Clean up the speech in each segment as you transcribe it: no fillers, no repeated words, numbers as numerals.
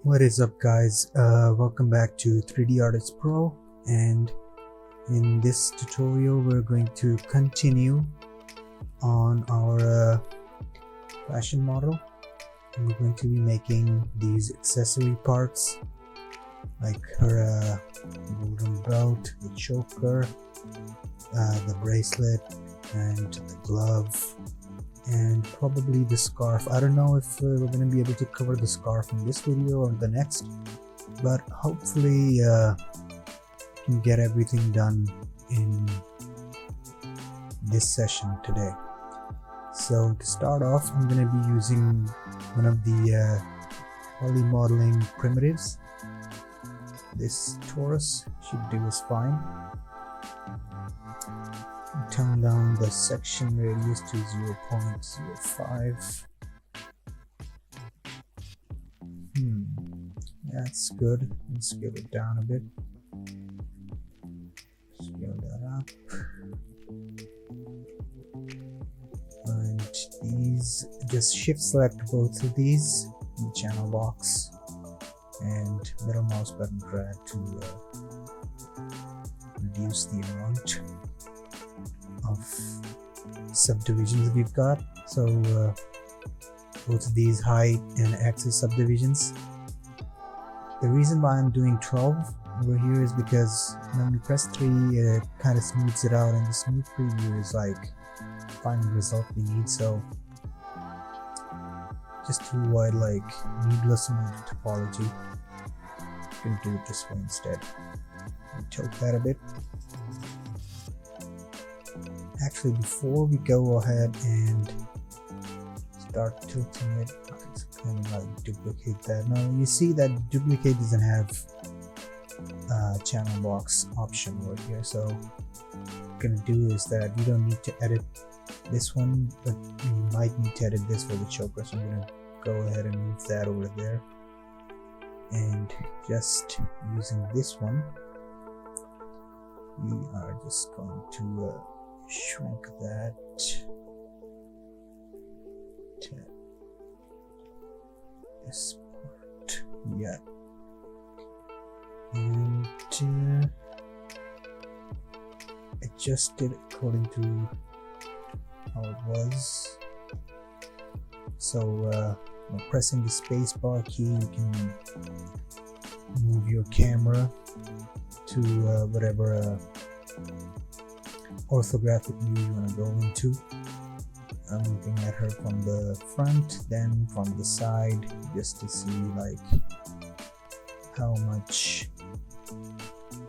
What is up, guys? Welcome back to 3D Artist Pro, and in this tutorial we're going to continue on our fashion model, and we're going to be making these accessory parts like her golden belt, the choker, the bracelet, and the glove, and probably the scarf. I don't know if we're going to be able to cover the scarf in this video or the next, but hopefully can get everything done in this session today. So to start off, I'm going to be using one of the poly modeling primitives. This torus should do us fine. Turn down the section radius to 0.05. That's good. Let's scale it down a bit. Scale that up. And these, just shift select both of these in the channel box and middle mouse button drag to reduce the amount of subdivisions we've got. So both of these height and axis subdivisions. The reason why I'm doing 12 over here is because when we press 3 it kind of smooths it out, and the smooth preview is like the final result we need. So just to avoid like needless amount of topology, you can do it this way instead. Tilt that a bit. Actually, before we go ahead and start tilting it, let's kind of like duplicate that. Now you see that duplicate doesn't have a channel box option over here, so what we're gonna do is that we don't need to edit this one, but we might need to edit this for the choker, so I'm gonna go ahead and move that over there, and just using this one we are just going to shrink that to this part, yeah, and adjust it according to how it was. So pressing the spacebar key, you can move your camera to whatever orthographic view you want to go into. I'm looking at her from the front, then from the side, just to see like how much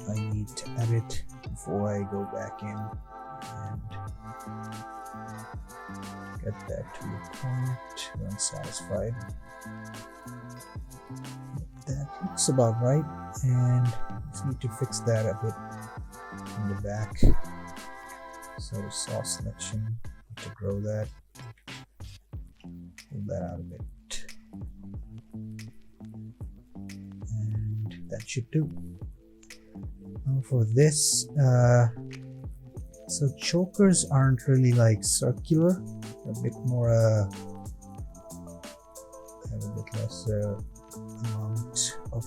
I need to edit before I go back in and get that to a point where I'm satisfied. That looks about right, and just need to fix that a bit in the back. So saw selection to grow that, pull that out a bit, and that should do. Now for this, so chokers aren't really like circular, a bit more have a bit less amount of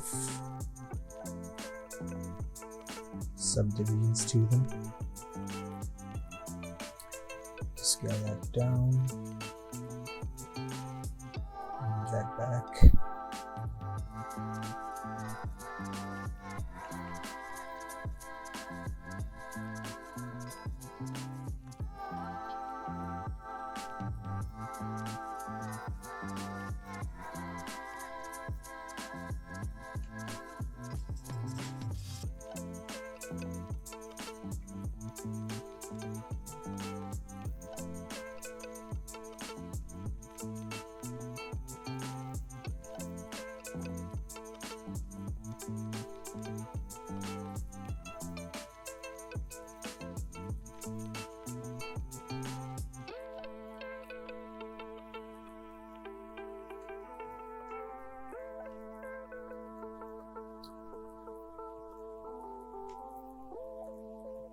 subdivisions to them. Scale that down, move that back.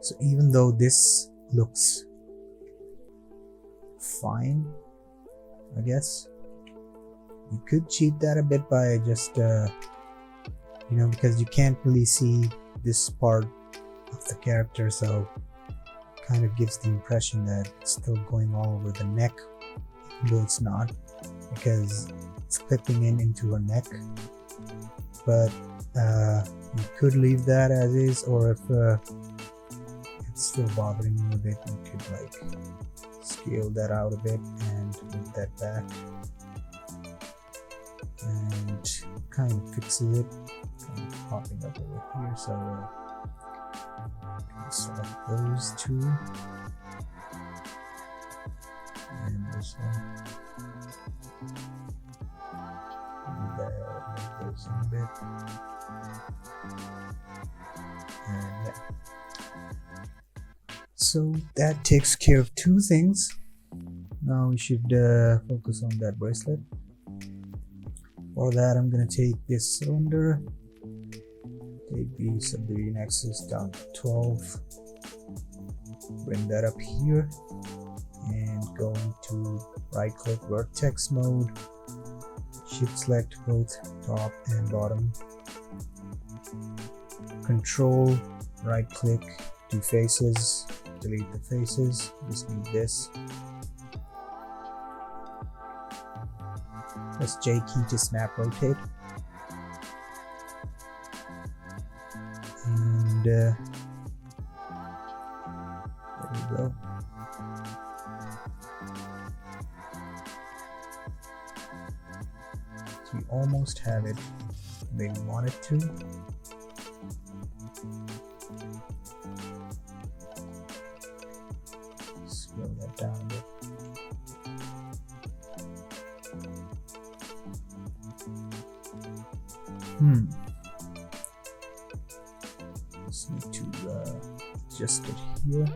So even though this looks fine, I guess, You could cheat that a bit by just because you can't really see this part of the character, so kind of gives the impression that it's still going all over the neck, even though it's not, because it's clipping into her neck. But you could leave that as is, or if it's still bothering you a bit, you could like scale that out a bit and move that back, and kind of fixes it, kind of popping up over here. So select those two, and this one. Move those in a bit, and yeah. So that takes care of two things. Now we should focus on that bracelet. For that, I'm gonna take this cylinder, take the subdivision axis down to 12, bring that up here, and go into right click vertex mode, shift select both top and bottom, control right click, do faces, delete the faces, just need this. Press J key to snap rotate, and there we go. So we almost have it where we want it to. Scale that down a bit. Just need to adjust it here.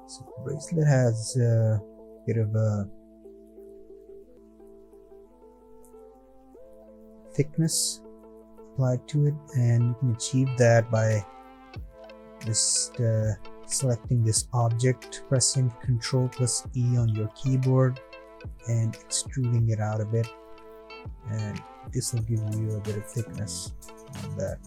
So the bracelet has a bit of a thickness applied to it, and you can achieve that by just selecting this object, pressing Ctrl plus E on your keyboard and extruding it out a bit, and this will give you a bit of thickness on that.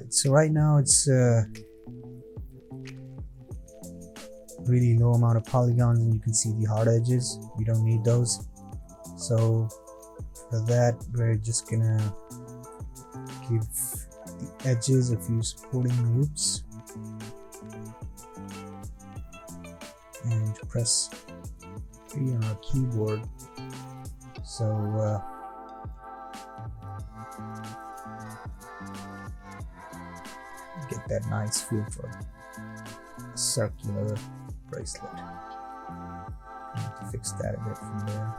So right now it's really low amount of polygons, and you can see the hard edges. We don't need those. So for that, we're just gonna give the edges a few supporting loops and press 3 on our keyboard. So get that nice feel for a circular bracelet. I need to fix that a bit from there.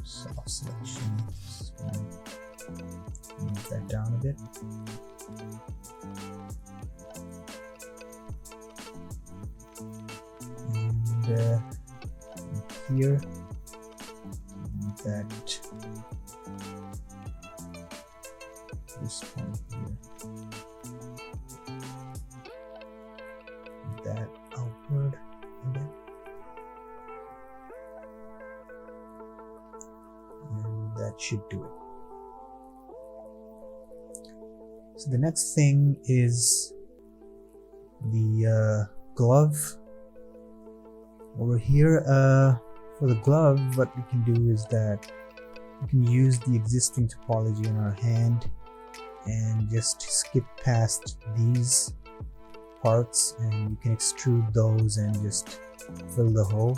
Soft selection. Just gonna move that down a bit. And here, move that. This point here, that outward a bit, and that should do it. So the next thing is the glove. Over here, for the glove, what we can do is that we can use the existing topology in our hand and just skip past these parts, and you can extrude those and just fill the hole.